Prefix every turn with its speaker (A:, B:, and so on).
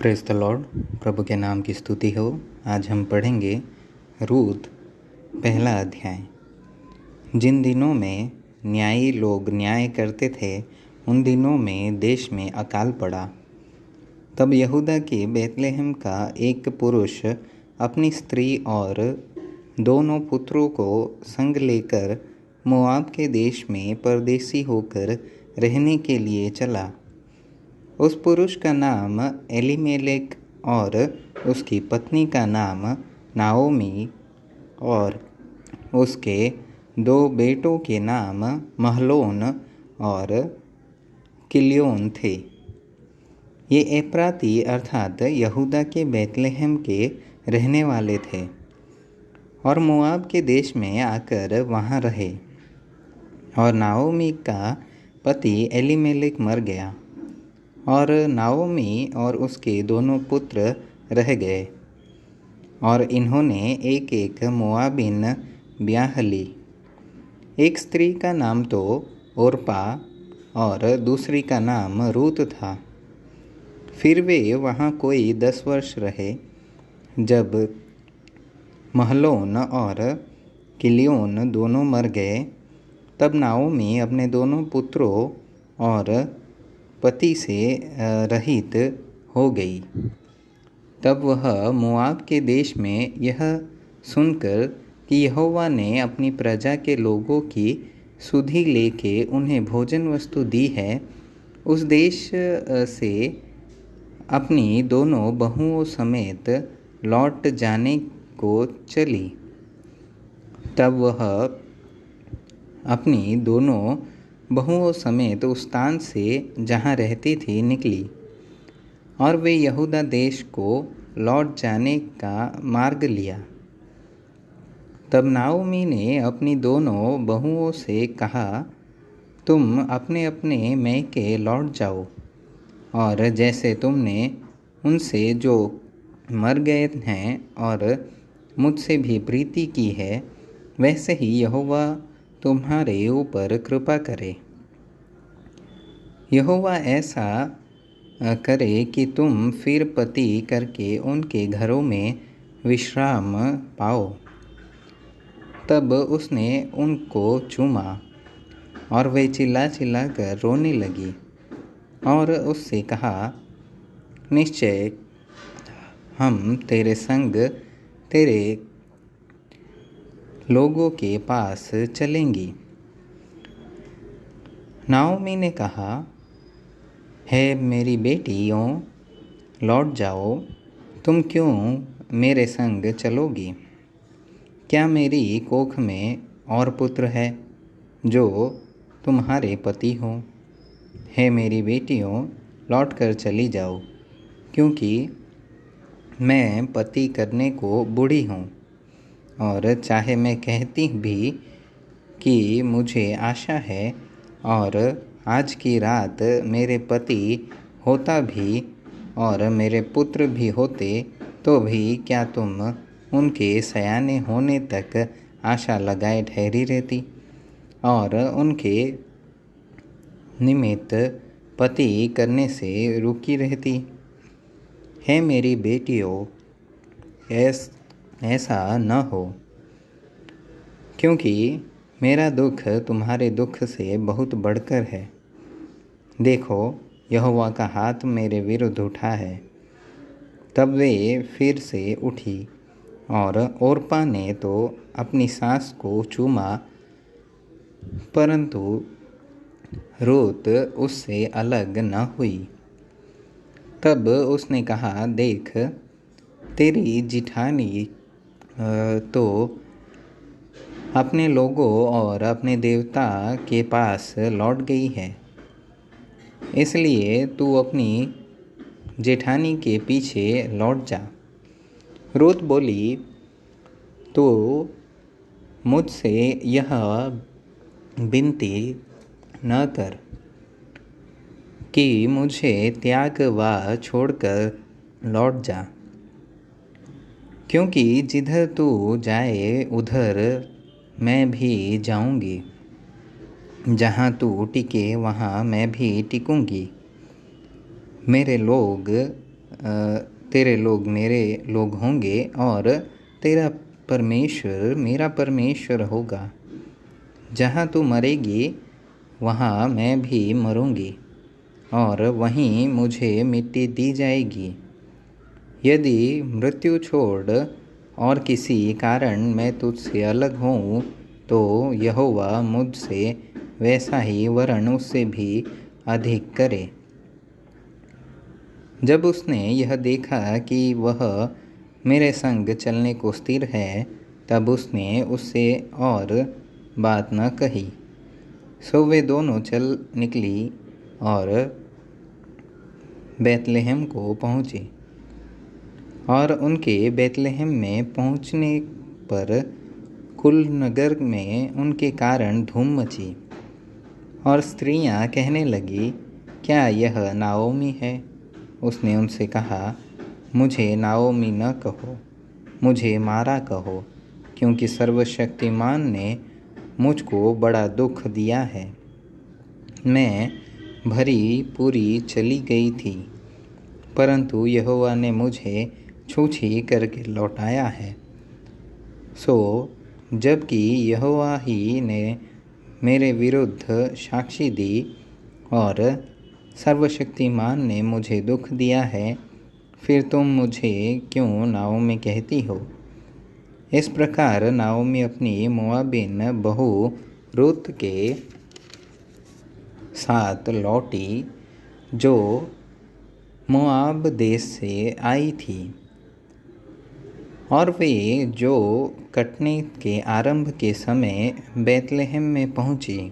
A: Praise the Lord. प्रभु के नाम की स्तुति हो। आज हम पढ़ेंगे रूत पहला अध्याय। जिन दिनों में न्यायी लोग न्याय करते थे उन दिनों में देश में अकाल पड़ा। तब यहूदा के बेतलेहम का एक पुरुष अपनी स्त्री और दोनों पुत्रों को संग लेकर मोआब के देश में परदेसी होकर रहने के लिए चला। उस पुरुष का नाम एलीमेलेक और उसकी पत्नी का नाम नाओमी और उसके दो बेटों के नाम महलोन और किल्योन थे। ये एप्राती अर्थात यहूदा के बेतलेहम के रहने वाले थे और मोआब के देश में आकर वहाँ रहे। और नाओमी का पति एलीमेलेक मर गया और नाओमी और उसके दोनों पुत्र रह गए और इन्होंने एक एक मोआबिन ब्याह ली। एक स्त्री का नाम तो ओरपा और दूसरी का नाम रूत था। फिर वे वहाँ कोई 10 वर्ष रहे। जब महलोन और किल्योन दोनों मर गए तब नाओमी अपने दोनों पुत्रों और पति से रहित हो गई। तब वह मोआब के देश में यह सुनकर कि यहोवा ने अपनी प्रजा के लोगों की सुधि लेके उन्हें भोजन वस्तु दी है, उस देश से अपनी दोनों बहुओं समेत लौट जाने को चली। तब वह अपनी दोनों बहुओं समेत उस स्थान से जहाँ रहती थी निकली और वे यहूदा देश को लौट जाने का मार्ग लिया। तब नाओमी ने अपनी दोनों बहुओं से कहा, तुम अपने अपने मैके लौट जाओ और जैसे तुमने उनसे जो मर गए हैं और मुझसे भी प्रीति की है, वैसे ही यहोवा तुम्हारे ऊपर कृपा करे। यहोवा ऐसा करे कि तुम फिर पति करके उनके घरों में विश्राम पाओ। तब उसने उनको चूमा और वे चिल्ला चिल्ला कर रोने लगी और उससे कहा, निश्चय हम तेरे संग तेरे लोगों के पास चलेंगी। नाओमी ने कहा, हे मेरी बेटियों, लौट जाओ। तुम क्यों मेरे संग चलोगी? क्या मेरी कोख में और पुत्र है जो तुम्हारे पति हो? हे मेरी बेटियों, लौट कर चली जाओ, क्योंकि मैं पति करने को बूढ़ी हूँ और चाहे मैं कहती भी कि मुझे आशा है और आज की रात मेरे पति होता भी और मेरे पुत्र भी होते, तो भी क्या तुम उनके सयाने होने तक आशा लगाए ठहरी रहती और उनके निमित्त पति करने से रुकी रहती? हे मेरी बेटियों, ऐसा न हो, क्योंकि मेरा दुख तुम्हारे दुख से बहुत बढ़कर है। देखो, यहोवा का हाथ मेरे विरुद्ध उठा है। तब वे फिर से उठी और ओरपा ने तो अपनी सास को चूमा, परंतु रूत उससे अलग न हुई। तब उसने कहा, देख, तेरी जिठानी तो अपने लोगों और अपने देवता के पास लौट गई है, इसलिए तू अपनी जेठानी के पीछे लौट जा। रूत बोली, तो मुझसे यह विनती न कर कि मुझे त्याग व छोड़कर लौट जा, क्योंकि जिधर तू जाए उधर मैं भी जाऊंगी, जहाँ तू टिके वहाँ मैं भी टिकूंगी। मेरे लोग तेरे लोग मेरे लोग होंगे और तेरा परमेश्वर मेरा परमेश्वर होगा। जहाँ तू मरेगी वहाँ मैं भी मरूंगी और वहीं मुझे मिट्टी दी जाएगी। यदि मृत्यु छोड़ और किसी कारण मैं तुझसे अलग हूँ तो यहोवा मुझसे वैसा ही वरन उससे भी अधिक करे। जब उसने यह देखा कि वह मेरे संग चलने को स्थिर है, तब उसने उससे और बात न कही। सो वे दोनों चल निकली और बैतलहम को पहुँची। और उनके बैतलहम में पहुँचने पर कुल नगर में उनके कारण धूम मची। और स्त्रियां कहने लगी, क्या यह नाओमी है? उसने उनसे कहा, मुझे नाओमी न कहो, मुझे मारा कहो, क्योंकि सर्वशक्तिमान ने मुझको बड़ा दुख दिया है। मैं भरी पूरी चली गई थी, परंतु यहोवा ने मुझे छूछी करके लौटाया है। सो जबकि यहोवा ही ने मेरे विरुद्ध साक्षी दी और सर्वशक्तिमान ने मुझे दुख दिया है, फिर तुम मुझे क्यों नाओमी कहती हो? इस प्रकार नाओमी अपनी मोआबिन बहू रूत के साथ लौटी, जो मोआब देश से आई थी। और वे जो कटने के आरंभ के समय बैतलहम में पहुँची,